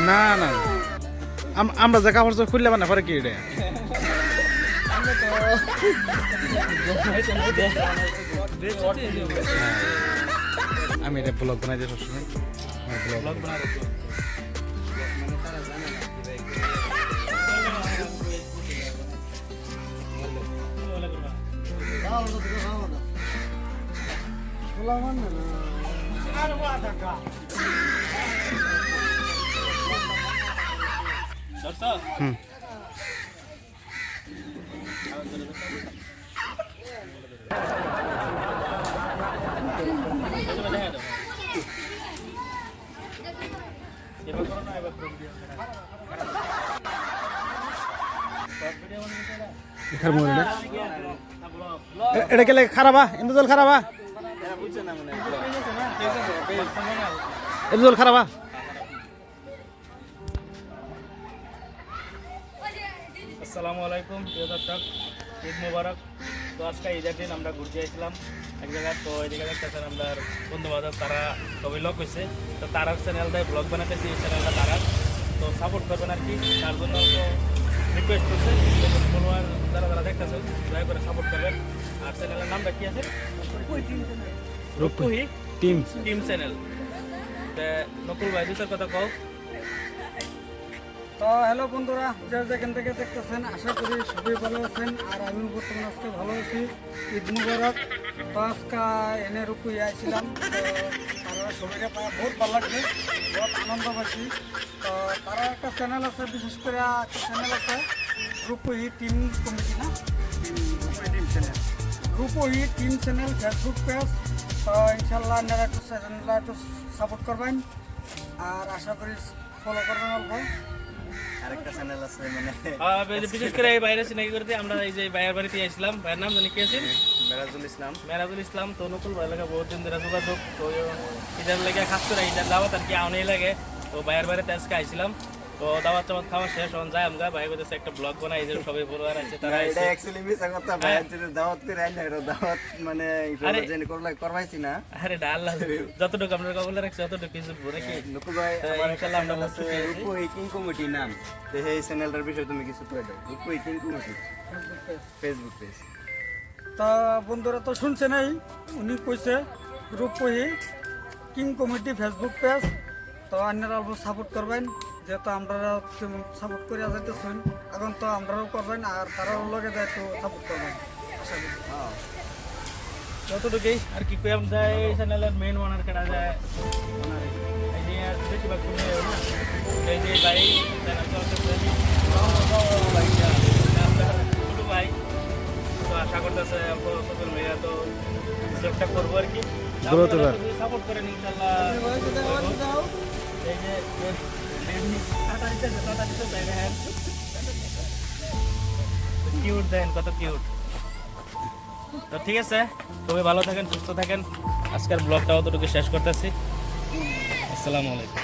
না না আমরা যে কাপড় চোপড় খুললে মানে পরে কি এটা আমি এটা ব্লগ বানাই দিই সবসময় ব্লগ বানাই এটা গেলে খারাপা ইন্দুজল খারাপা ইন্দুজল খারাপা আসসালামু আলাইকুম প্রিয় দর্শক, ঈদ মুবারক। তো আজকে ঈদের দিন আমরা ঘুরতে আসছিলাম এক জায়গায়। তো এই জায়গায় দেখতেছেন আমরা বন্ধু বান্ধব তারা সবাই লোক হয়েছে। তো তারার চ্যানেল দেয় ব্লগ বানাতেছি, এই চ্যানেলটা তারার। তো সাপোর্ট করবেন আর কি, তার জন্য রিকোয়েস্ট করছে ফলোয়ার যারা যারা দেখতেছেন দয়া করে সাপোর্ট করবেন। আর চ্যানেলের নামটা কি আছে? রূপহি টিম চ্যানেল। নকুল ভাই দুটার কথা কও। তো হ্যালো বন্ধুরা, যে যেখান থেকে দেখতেছেন আশা করি সবাই ভালো আছেন। আর আমি বর্তমানে আজকে ভালো আছি। ঈদ মুবারক। তো আজকে এনে রূপই আইছিলাম। তো তারা সবাই বহুত ভালো লাগছে, বহুত আনন্দ পাচ্ছি। তো তারা একটা চ্যানেল আছে, বিশেষ করে একটা চ্যানেল আছে রূপহি টিম কমিটি, না রূপহি টিম চ্যানেল ফেসবুক পেজ। তো ইনশাল্লাহ আপনারা একটু চ্যানেলটা একটু সাপোর্ট করবেন আর আশা করি ফলো করবেন অল্প। আরেকটা চ্যানেল আছে মানে বিশেষ করে এই বাইরে সিনাকি করতে আমরা এই যে ভাইয়ের বাড়িতে আসলাম। ভাইয়ের নাম জানি কি আছেন? মেরাজুল ইসলাম। তো নকুল ভাই লাগে বহুত দিন ধরে যোগাযোগ। তো এটার লেগে খাস করে এটার দাওয়াত আর কি আউনেই লাগে। তো ভাইয়ের বাড়িতে আজকে আইছিলাম। তো দাওয়াত চাওয়াত খাওয়া শেষ হন যায় আমরা ভাই বলতেছে একটা ব্লগ বানাই, এই যে সবাই ফলোয়ার আছে তারা এটা অ্যাকচুয়ালি মিস কথা ভাই যদি দাওয়াত করে আইনা এর দাওয়াত মানে ইনশাআল্লাহ জেনে করবাইছি না। আরে আল্লাহ যতটুকু আমরা কবুল রাখছি ততটুকু কিছু বলে কি নকুল ভাই আমার ইনশাআল্লাহ আমরা বলছি রূপহি কিং কমিটি নাম। তো এই চ্যানেলটার বিষয়ে তুমি কিছু কই দাও। রূপহি কিং কমিটি ফেসবুক পেজ। তা বন্ধুরা তো শুনছেনই, উনি কইছে রূপহি কিং কমিটি ফেসবুক পেজ। তো আপনারা অল্প সাপোর্ট করবেন, যেহেতু আমরা সাপোর্ট করে যাইতেছেন এখন, তো আমরাও করবেন আর তারাও লগে যায় একটু সাপোর্ট করবেন আশা করি। যতটুকুই আর কি কই আমরা এই চ্যানেলের মেইন ওনার কেনা যায় ওনার এই যে বেশিরভাগ তুমি এই যে ভাই চ্যানেলটা ছোটো ভাই। তো আশা করতেছে সোশ্যাল মিডিয়া তো একটা করবো আর কি, সাপোর্ট করেন ইনশাল্লাহ। এই যে কিউট দেন, কত কিউট। তো ঠিক আছে, খুবই ভালো থাকেন, সুস্থ থাকেন। আজকের ব্লগটা অতটুকু শেষ করতেছি। আসসালামু আলাইকুম।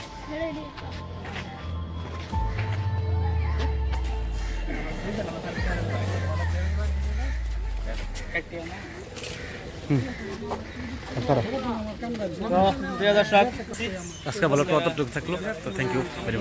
আজকে ভালো কতটুকু থাকলো। তো থ্যাংক ইউ।